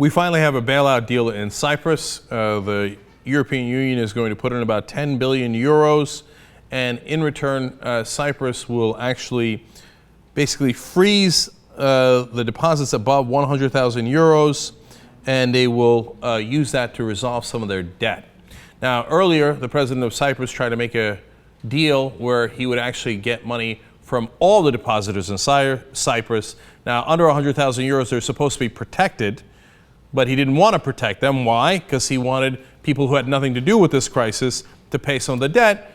We finally have a bailout deal in Cyprus. The European Union is going to put in about 10 billion euros, and in return, Cyprus will actually basically freeze the deposits above 100,000 euros, and they will use that to resolve some of their debt. Now, earlier, the president of Cyprus tried to make a deal where he would actually get money from all the depositors in Cyprus. Now, under 100,000 euros, they're supposed to be protected, but he didn't want to protect them. Why? Because he wanted people who had nothing to do with this crisis to pay some of the debt.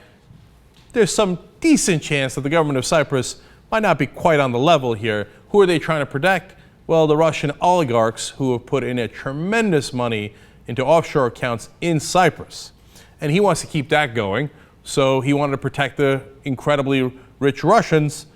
There's some decent chance that the government of Cyprus might not be quite on the level here. Who are they trying to protect? Well, the Russian oligarchs who have put in a tremendous money into offshore accounts in Cyprus. And he wants to keep that going. So he wanted to protect the incredibly rich Russians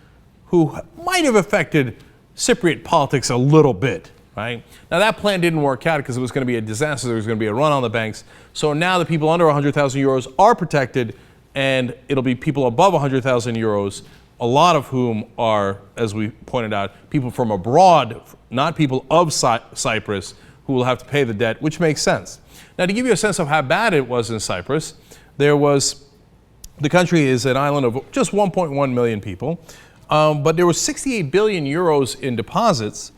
who might have affected Cypriot politics a little bit. Right? Now, that plan didn't work out because it was going to be a disaster. There was going to be a run on the banks. So now the people under 100,000 euros are protected, and it'll be people above 100,000 euros, a lot of whom are, as we pointed out, people from abroad, not people of Cyprus, who will have to pay the debt, which makes sense. Now, to give you a sense of how bad it was in Cyprus, the country is an island of just 1.1 million people, but there was 68 billion euros in deposits.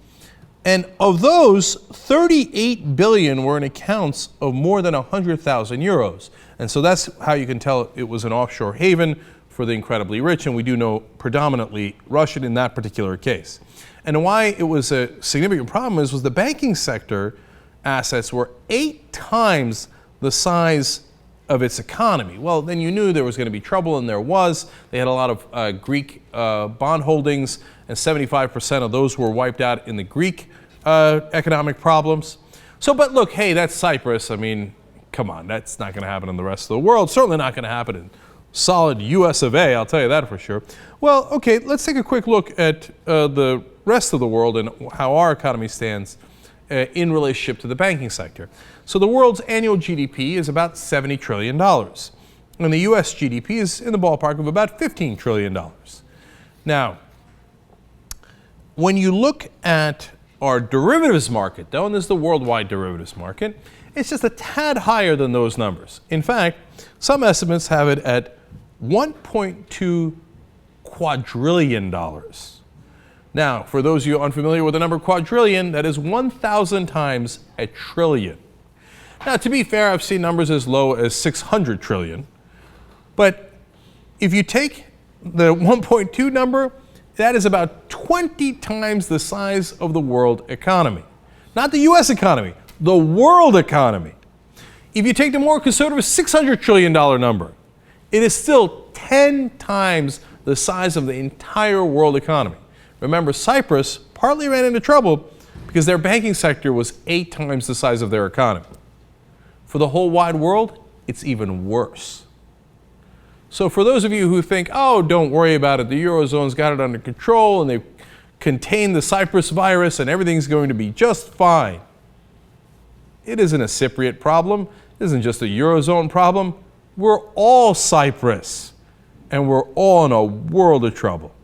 And of those, 38 billion were in accounts of more than 100,000 euros. And so that's how you can tell it was an offshore haven for the incredibly rich, and we do know predominantly Russian in that particular case. And why it was a significant problem was the banking sector assets were 8 times the size of its economy. Well, then you knew there was going to be trouble, and there was. They had a lot of Greek bond holdings, and 75% of those were wiped out in the Greek economic problems. So, but look, hey, that's Cyprus. I mean, come on, that's not going to happen in the rest of the world. Certainly not going to happen in solid US of A, I'll tell you that for sure. Well, okay, let's take a quick look at the rest of the world and how our economy stands in relationship to the banking sector. So the world's annual GDP is about $70 trillion. And the US GDP is in the ballpark of about $15 trillion. Now, when you look at our derivatives market, though, and this is the worldwide derivatives market, it's just a tad higher than those numbers. In fact, some estimates have it at $1.2 quadrillion. Now, for those of you unfamiliar with the number quadrillion, that is 1,000 times a trillion. Now, to be fair, I've seen numbers as low as 600 trillion. But if you take the 1.2 number, that is about 20 times the size of the world economy. Not the US economy, the world economy. If you take the more conservative $600 trillion number, it is still 10 times the size of the entire world economy. Remember, Cyprus partly ran into trouble because their banking sector was 8 times the size of their economy. For the whole wide world, it's even worse. So for those of you who think, oh, don't worry about it, the Eurozone's got it under control and they've contained the Cyprus virus and everything's going to be just fine. It isn't a Cypriot problem. It isn't just a Eurozone problem. We're all Cyprus, and we're all in a world of trouble.